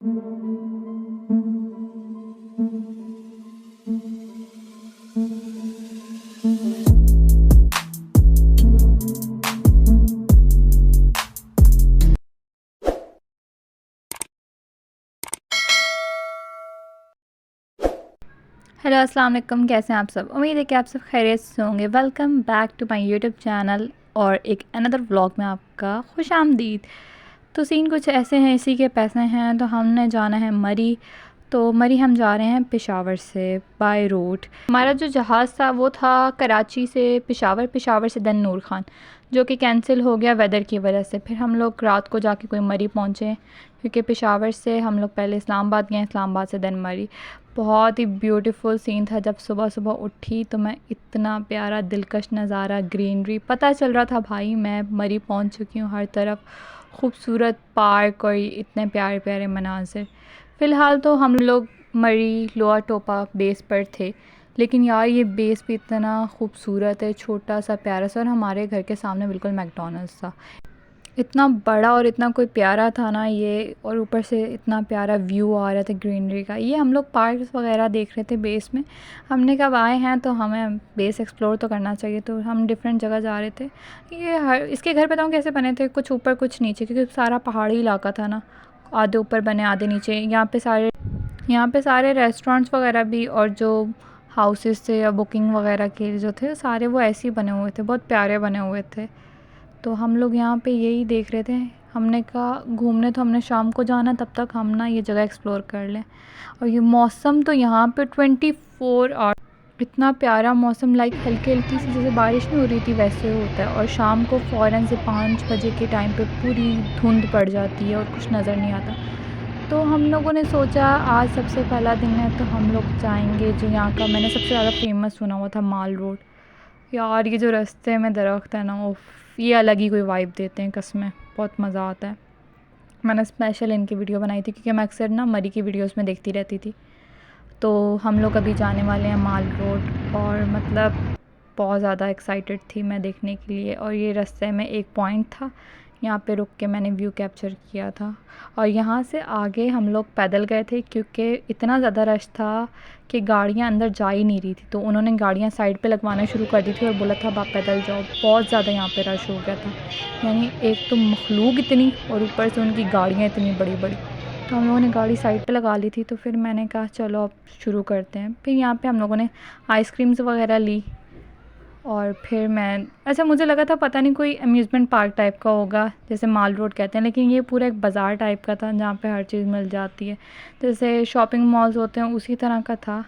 Hello अस्सलाम वालेकुम, कैसे हैं आप सब। उम्मीद है कि आप सब खैरियत से होंगे। Welcome back to my YouTube channel और एक अनदर व्लॉग में आपका खुश आमदीद। तो सीन कुछ ऐसे हैं, इसी के पैसे हैं। तो हमने जाना है मरी। तो मरी हम जा रहे हैं पेशावर से बाय रोड। हमारा जो जहाज़ था वो था कराची से पेशावर, पेशावर से देन नूर खान, जो कि कैंसिल हो गया वेदर की वजह से। फिर हम लोग रात को जाके कोई मरी पहुँचे, क्योंकि पेशावर से हम लोग पहले इस्लामाबाद गए, इस्लामाबाद से देन मरी। बहुत ही ब्यूटीफुल सीन था। जब सुबह सुबह उठी तो मैं इतना प्यारा दिलकश नज़ारा, ग्रीनरी, पता चल रहा था भाई मैं मरी पहुंच चुकी हूँ। हर तरफ खूबसूरत पार्क और इतने प्यारे प्यारे मनाज़िर। फ़िलहाल तो हम लोग मरी लोअर टोपा बेस पर थे, लेकिन यार ये बेस भी इतना खूबसूरत है, छोटा सा प्यारा सा। और हमारे घर के सामने बिल्कुल मैकडॉनल्ड्स था। इतना बड़ा और इतना कोई प्यारा था ना ये, और ऊपर से इतना प्यारा व्यू आ रहा था ग्रीनरी का। ये हम लोग पार्क्स वगैरह देख रहे थे बेस में। हमने कब आए हैं तो हमें बेस एक्सप्लोर तो करना चाहिए, तो हम डिफरेंट जगह जा रहे थे। ये हर इसके घर बताऊँ कैसे बने थे, कुछ ऊपर कुछ नीचे, क्योंकि सारा पहाड़ी इलाका था ना। आधे ऊपर बने आधे नीचे। यहाँ पे सारे रेस्टोरेंट्स वगैरह भी और जो हाउसेस थे या बुकिंग वगैरह के जो थे सारे वो ऐसे ही बने हुए थे, बहुत प्यारे बने हुए थे। तो हम लोग यहाँ पे यही देख रहे थे। हमने कहा घूमने तो हमने शाम को जाना, तब तक हम ना ये जगह एक्सप्लोर कर लें। और ये मौसम तो यहाँ पे 24 आवर इतना प्यारा मौसम, लाइक हल्की हल्की सी जैसे बारिश नहीं हो रही थी वैसे होता है। और शाम को फ़ौरन से 5 बजे के टाइम पे पूरी धुंध पड़ जाती है और कुछ नज़र नहीं आता। तो हम लोगों ने सोचा आज सबसे पहला दिन है तो हम लोग जाएंगे जो यहाँ का मैंने सबसे ज़्यादा फेमस सुना हुआ था, माल रोड। यार ये जो रास्ते में दरख्त है ना, उफ, ये अलग ही कोई वाइब देते हैं, कसमें बहुत मज़ा आता है। मैंने स्पेशल इनकी वीडियो बनाई थी क्योंकि मैं अक्सर ना मरी की वीडियोस में देखती रहती थी। तो हम लोग अभी जाने वाले हैं माल रोड, और मतलब बहुत ज़्यादा एक्साइटेड थी मैं देखने के लिए। और ये रास्ते में एक पॉइंट था, यहाँ पे रुक के मैंने व्यू कैप्चर किया था। और यहाँ से आगे हम लोग पैदल गए थे, क्योंकि इतना ज़्यादा रश था कि गाड़ियाँ अंदर जा ही नहीं रही थी। तो उन्होंने गाड़ियाँ साइड पे लगवाना शुरू कर दी थी और बोला था अब आप पैदल जाओ। बहुत ज़्यादा यहाँ पे रश हो गया था, यानी एक तो मखलूक इतनी और ऊपर से उनकी गाड़ियाँ इतनी बड़ी बड़ी। तो हम लोगों ने गाड़ी साइड पे लगा ली थी। तो फिर मैंने कहा चलो अब शुरू करते हैं। फिर यहाँ पे हम लोगों ने आइसक्रीम्स वगैरह ली। और फिर मैं मुझे लगा था पता नहीं कोई अम्यूज़मेंट पार्क टाइप का होगा जैसे माल रोड कहते हैं, लेकिन ये पूरा एक बाज़ार टाइप का था जहाँ पे हर चीज़ मिल जाती है, जैसे शॉपिंग मॉल्स होते हैं उसी तरह का था।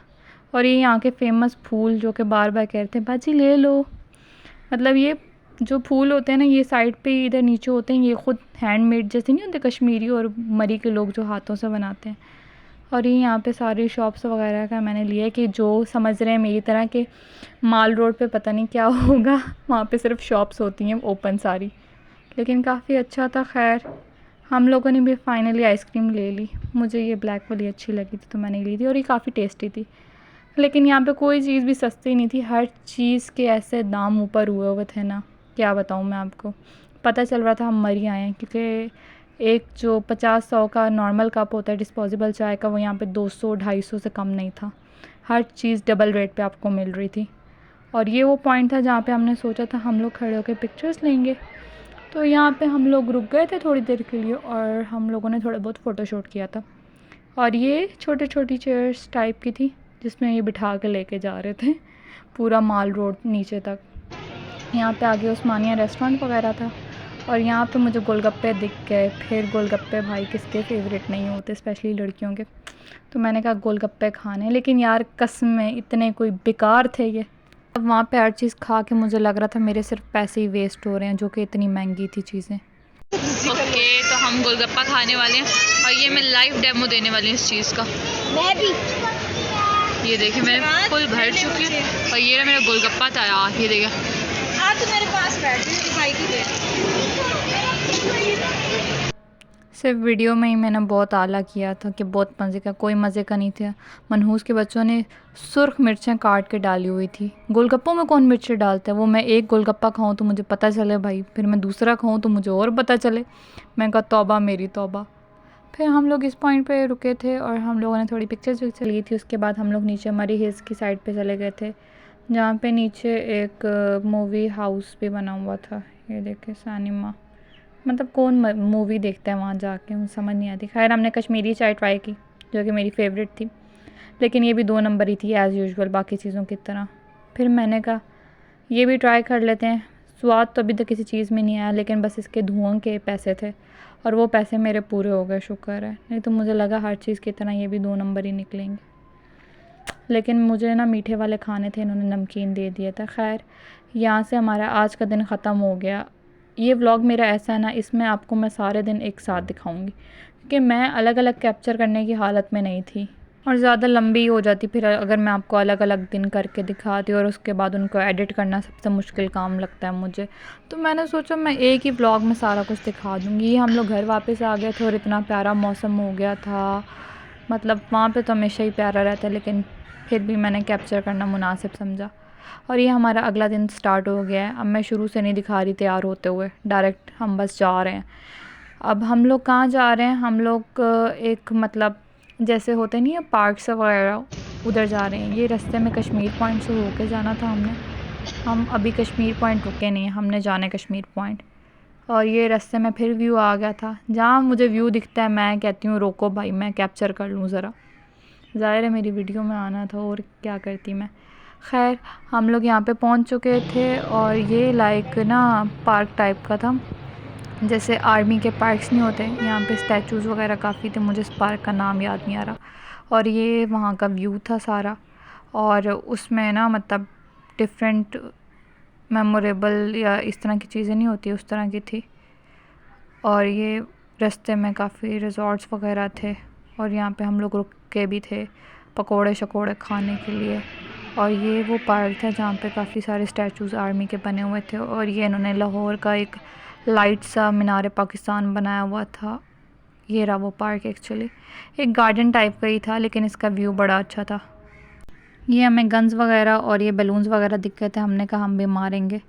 और ये यहाँ के फेमस फूल जो कि बार बार कह रहे थे बाजी ले लो। मतलब ये जो फूल होते हैं ना, ये साइड पे इधर नीचे होते हैं, ये ख़ुद हैंडमेड जैसे नहीं होते कश्मीरी और मरी के लोग जो हाथों से बनाते हैं। और ये यहाँ पे सारी शॉप्स वगैरह का मैंने लिया कि जो समझ रहे हैं मेरी तरह के माल रोड पे पता नहीं क्या होगा, वहाँ पे सिर्फ शॉप्स होती हैं ओपन सारी। लेकिन काफ़ी अच्छा था। खैर हम लोगों ने भी फाइनली आइसक्रीम ले ली। मुझे ये ब्लैक वाली अच्छी लगी थी तो मैंने ली थी, और ये काफ़ी टेस्टी थी। लेकिन यहाँ पे कोई चीज़ भी सस्ती नहीं थी, हर चीज़ के ऐसे दाम ऊपर हुए हुए थे ना, क्या बताऊँ मैं आपको। पता चल रहा था हम मरी आए हैं, क्योंकि एक जो 50-100 का नॉर्मल कप होता है डिस्पोजेबल चाय का, वो यहाँ पे 200-250 से कम नहीं था। हर चीज़ डबल रेट पे आपको मिल रही थी। और ये वो पॉइंट था जहाँ पे हमने सोचा था हम लोग खड़े होकर पिक्चर्स लेंगे। तो यहाँ पे हम लोग रुक गए थे थोड़ी देर के लिए और हम लोगों ने थोड़ा बहुत फ़ोटोशूट किया था। और ये छोटी छोटी चेयर्स टाइप की थी जिसमें ये बिठा के लेके जा रहे थे पूरा माल रोड नीचे तक। यहाँ पे आगे उस्मानिया रेस्टोरेंट वगैरह था। और यहाँ पे मुझे गोलगप्पे दिख गए। फिर गोलगप्पे भाई किसके फेवरेट नहीं होते, स्पेशली लड़कियों के। तो मैंने कहा गोलगप्पे खाने, लेकिन यार कसम में इतने कोई बेकार थे ये। अब वहाँ पे हर चीज़ खा के मुझे लग रहा था मेरे सिर्फ पैसे ही वेस्ट हो रहे हैं, जो कि इतनी महंगी थी चीज़ें। ओके, तो हम गोलगप्पा खाने वाले हैं और ये मैं लाइव डेमो देने वाली हूँ इस चीज़ का। मैं भी। ये देखिए मैं फुल भर चुकी हूँ और ये रहा मेरा गोलगप्पा था यार, ये देखिए। आज तो मेरे पास बैठ भाई की बेटी। सिर्फ वीडियो में ही मैंने बहुत आला किया था कि बहुत मज़े का, कोई मज़े का नहीं था। मनहूस के बच्चों ने सुर्ख मिर्चें काट के डाली हुई थी। गोलगप्पों में कौन मिर्चें डालता है? वो मैं एक गोलगप्पा खाऊं तो मुझे पता चले भाई, फिर मैं दूसरा खाऊं तो मुझे और पता चले। मैं कहा तौबा मेरी तौबा। फिर हम लोग इस पॉइंट पे रुके थे और हम लोगों ने थोड़ी पिक्चर्स विक्चर ली थी। उसके बाद हम लोग नीचे मरी हिल्स की साइड पे चले गए थे, जहाँ पे नीचे एक मूवी हाउस भी बना हुआ था। ये देखे सिनेमा, मतलब कौन मूवी देखता है वहाँ जाके, मुझे समझ नहीं आती। खैर हमने कश्मीरी चाय ट्राई की जो कि मेरी फेवरेट थी, लेकिन ये भी 2 नंबर ही थी एज़ यूजुअल बाकी चीज़ों की तरह। फिर मैंने कहा ये भी ट्राई कर लेते हैं। स्वाद तो अभी तक किसी चीज़ में नहीं आया, लेकिन बस इसके धुआं के पैसे थे और वो पैसे मेरे पूरे हो गए, शुक्र है। नहीं तो मुझे लगा हर चीज़ की तरह ये भी 2 नंबर ही निकलेंगे। लेकिन मुझे ना मीठे वाले खाने थे, इन्होंने नमकीन दे दिया था। खैर यहाँ से हमारा आज का दिन ख़त्म हो गया। ये व्लॉग मेरा ऐसा है ना, इसमें आपको मैं सारे दिन एक साथ दिखाऊंगी, क्योंकि मैं अलग अलग कैप्चर करने की हालत में नहीं थी और ज़्यादा लंबी हो जाती फिर अगर मैं आपको अलग अलग दिन करके दिखाती, और उसके बाद उनको एडिट करना सबसे मुश्किल काम लगता है मुझे। तो मैंने सोचा मैं एक ही व्लॉग में सारा कुछ दिखा दूँगी। हम लोग घर वापस आ गए थे और इतना प्यारा मौसम हो गया था, मतलब वहाँ पे तो हमेशा ही प्यारा रहता है, लेकिन फिर भी मैंने कैप्चर करना मुनासिब समझा। और ये हमारा अगला दिन स्टार्ट हो गया है। अब मैं शुरू से नहीं दिखा रही तैयार होते हुए, डायरेक्ट हम बस जा रहे हैं। अब हम लोग कहाँ जा रहे हैं, हम लोग एक मतलब जैसे होते नहीं है पार्क्स वगैरह, उधर जा रहे हैं। ये रास्ते में कश्मीर पॉइंट से होके जाना था हमने। हम अभी कश्मीर पॉइंट रुके नहीं, हमने जाना है कश्मीर पॉइंट। और ये रास्ते में फिर व्यू आ गया था, जहाँ मुझे व्यू दिखता है मैं कहती हूँ रोको भाई मैं कैप्चर कर लूँ ज़रा। ज़ाहिर है मेरी वीडियो में आना था, और क्या करती मैं। खैर हम लोग यहाँ पे पहुँच चुके थे और ये लाइक ना पार्क टाइप का था, जैसे आर्मी के पार्क्स नहीं होते, यहाँ पे स्टैचूज़ वगैरह काफ़ी थे। मुझे इस पार्क का नाम याद नहीं आ रहा। और ये वहाँ का व्यू था सारा, और उसमें ना मतलब डिफरेंट मेमोरेबल या इस तरह की चीज़ें नहीं होती, उस तरह की थी। और ये रास्ते में काफ़ी रिज़ॉर्ट्स वगैरह थे, और यहाँ पे हम लोग रुक के भी थे पकोड़े शकोड़े खाने के लिए। और ये वो पार्क था जहाँ पे काफ़ी सारे स्टैचूज़ आर्मी के बने हुए थे। और ये इन्होंने लाहौर का एक लाइट सा मीनार पाकिस्तान बनाया हुआ था। ये रहा वो पार्क, एक्चुअली एक गार्डन टाइप का ही था, लेकिन इसका व्यू बड़ा अच्छा था। ये हमें गन्स वगैरह और ये बैलून्स वगैरह दिख गए थे, हमने कहा हम भी मारेंगे।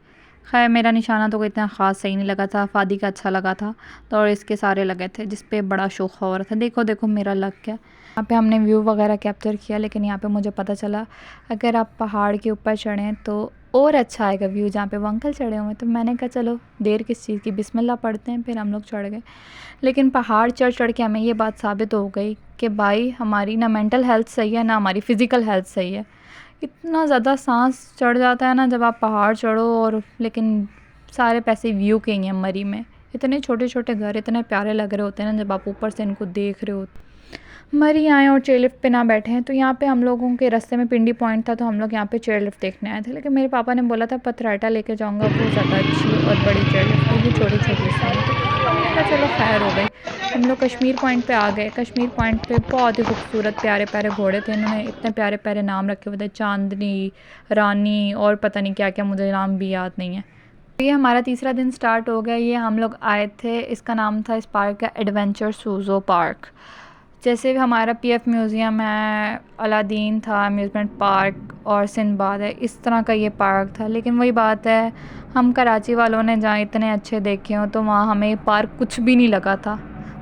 खैर मेरा निशाना तो कोई इतना ख़ास सही नहीं लगा था, फ़ादी का अच्छा लगा था तो, और इसके सारे लगे थे जिस पे बड़ा शौक हो रहा था। देखो देखो मेरा लग गया। यहाँ पे हमने व्यू वगैरह कैप्चर किया, लेकिन यहाँ पे मुझे पता चला अगर आप पहाड़ के ऊपर चढ़ें तो और अच्छा आएगा व्यू, जहाँ पे वो अंकल चढ़े हुए हैं। तो मैंने कहा चलो देर किस चीज़ की, बिस्मिल्लाह पढ़ते हैं। फिर हम लोग चढ़ गए, लेकिन पहाड़ चढ़ चढ़ के हमें ये बात साबित हो गई कि भाई हमारी ना मेंटल हेल्थ सही है ना हमारी फ़िज़िकल हेल्थ सही है। इतना ज़्यादा सांस चढ़ जाता है ना जब आप पहाड़ चढ़ो, और लेकिन सारे पैसे व्यू के ही हैं मरी में। इतने छोटे छोटे घर इतने प्यारे लग रहे होते हैं ना जब आप ऊपर से इनको देख रहे हो। मरी आए और चेयर लिफ्ट पे ना बैठे हैं। तो यहाँ पे हम लोगों के रास्ते में पिंडी पॉइंट था, तो हम लोग यहाँ पे चेयर लिफ्ट देखने आए थे, लेकिन मेरे पापा ने बोला था पथराटा लेके जाऊँगा, वो ज़्यादा अच्छी और बड़ी चेयर लिफ्ट है, ये छोटी छोटी सी है। तो हमने कहा चलो खैर हो गई। हम लोग कश्मीर पॉइंट पे आ गए। कश्मीर पॉइंट पे बहुत ही खूबसूरत प्यारे प्यारे घोड़े थे, इन्होंने इतने प्यारे प्यारे नाम रखे हुए थे, चांदनी, रानी और पता नहीं क्या क्या, मुझे नाम भी याद नहीं है। ये हमारा तीसरा दिन स्टार्ट हो गया। ये हम लोग आए थे, इसका नाम था इस पार्क का एडवेंचर सूज़ो पार्क। जैसे भी हमारा पीएफ म्यूज़ियम है, अलादीन था अम्यूज़मेंट पार्क और सिंदबाद है, इस तरह का ये पार्क था। लेकिन वही बात है, हम कराची वालों ने जहाँ इतने अच्छे देखे हों तो वहाँ हमें ये पार्क कुछ भी नहीं लगा था।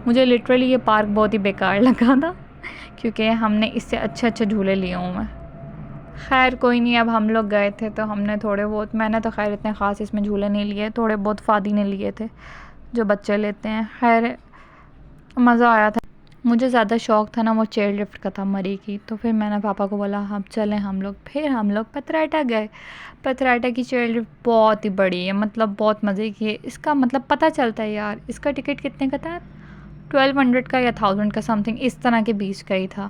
मुझे लिटरली ये पार्क बहुत ही बेकार लगा था, क्योंकि हमने इससे अच्छे अच्छे झूले लिए हुए हैं। खैर कोई नहीं, अब हम लोग गए थे तो हमने थोड़े बहुत, मैंने तो खैर इतने ख़ास इसमें झूले नहीं लिए, थोड़े बहुत फ़ादी ने लिए थे जो बच्चे लेते हैं। खैर मज़ा आया था। मुझे ज़्यादा शौक़ था ना वो चेयर लिफ्ट का था मरी की, तो फिर मैंने पापा को बोला हम चलें हम लोग। फिर हम लोग पथराटा गए। पथराटा की चेयर लिफ्ट बहुत ही बड़ी है, मतलब बहुत मज़े की है। इसका मतलब पता चलता है यार, इसका टिकट कितने का था, 1200 का या 1000 का समथिंग इस तरह के बीच का ही था,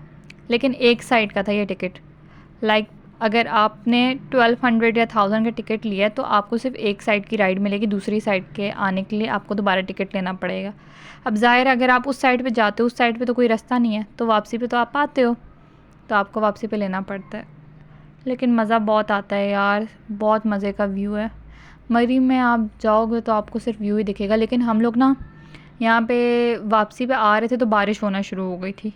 लेकिन एक साइड का था ये टिकट। लाइक अगर आपने 1200 या 1000 का टिकट लिया तो आपको सिर्फ एक साइड की राइड मिलेगी, दूसरी साइड के आने के लिए आपको दोबारा टिकट लेना पड़ेगा। अब ज़ाहिर है अगर आप उस साइड पे जाते हो, उस साइड पे तो कोई रास्ता नहीं है, तो वापसी पे तो आप आते हो, तो आपको वापसी पे लेना पड़ता है। लेकिन मज़ा बहुत आता है यार, बहुत मज़े का व्यू है। मरी में आप जाओगे तो आपको सिर्फ व्यू ही दिखेगा। लेकिन हम लोग ना यहाँ पे वापसी पे आ रहे थे तो बारिश होना शुरू हो गई थी।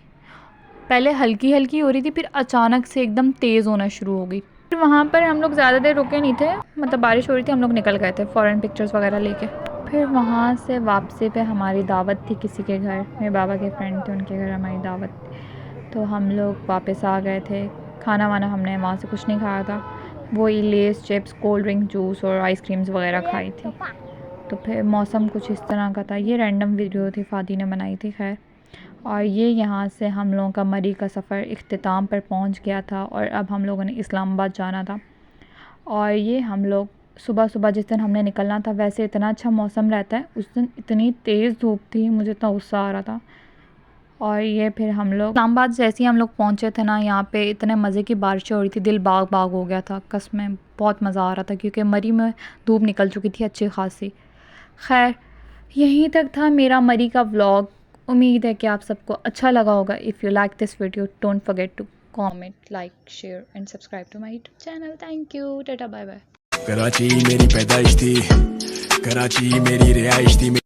पहले हल्की हल्की हो रही थी, फिर अचानक से एकदम तेज़ होना शुरू हो गई। फिर वहाँ पर हम लोग ज़्यादा देर रुके नहीं थे, मतलब बारिश हो रही थी, हम लोग निकल गए थे फ़ौरन पिक्चर्स वगैरह लेके। फिर वहाँ से वापसी पे हमारी दावत थी किसी के घर, मेरे बाबा के फ्रेंड थे, उनके घर हमारी दावत थी। तो हम लोग वापस आ गए थे। खाना वाना हमने वहाँ से कुछ नहीं खाया था, वही Lay's chips, cold drink, juice और आइसक्रीम्स वगैरह खाई थी। तो फिर मौसम कुछ इस तरह का था। ये रैंडम वीडियो थी, फ़ादी ने बनाई थी खैर। और ये यहाँ से हम लोगों का मरी का सफ़र इख्तिताम पर पहुँच गया था और अब हम लोगों ने इस्लामाबाद जाना था। और ये हम लोग सुबह जिस दिन हमने निकलना था, वैसे इतना अच्छा मौसम रहता है, उस दिन इतनी तेज़ धूप थी, मुझे इतना गुस्सा आ रहा था। और ये फिर हम लोग इस्लामाबाद जैसे ही हम लोग पहुँचे थे ना, यहाँ पे इतने मज़े की बारिशें हो रही थी, दिल बाग बाग हो गया था कसमें, बहुत मज़ा आ रहा था क्योंकि मरी में धूप निकल चुकी थी अच्छी खासी। खैर यहीं तक था मेरा मरी का व्लॉग। उम्मीद है कि आप सबको अच्छा लगा होगा। If you like this video, don't forget to comment, like, share and subscribe to my YouTube channel. Thank you, tata, bye bye. Karachi मेरी पैदाइश थी, कराची मेरी रिहाइश थी।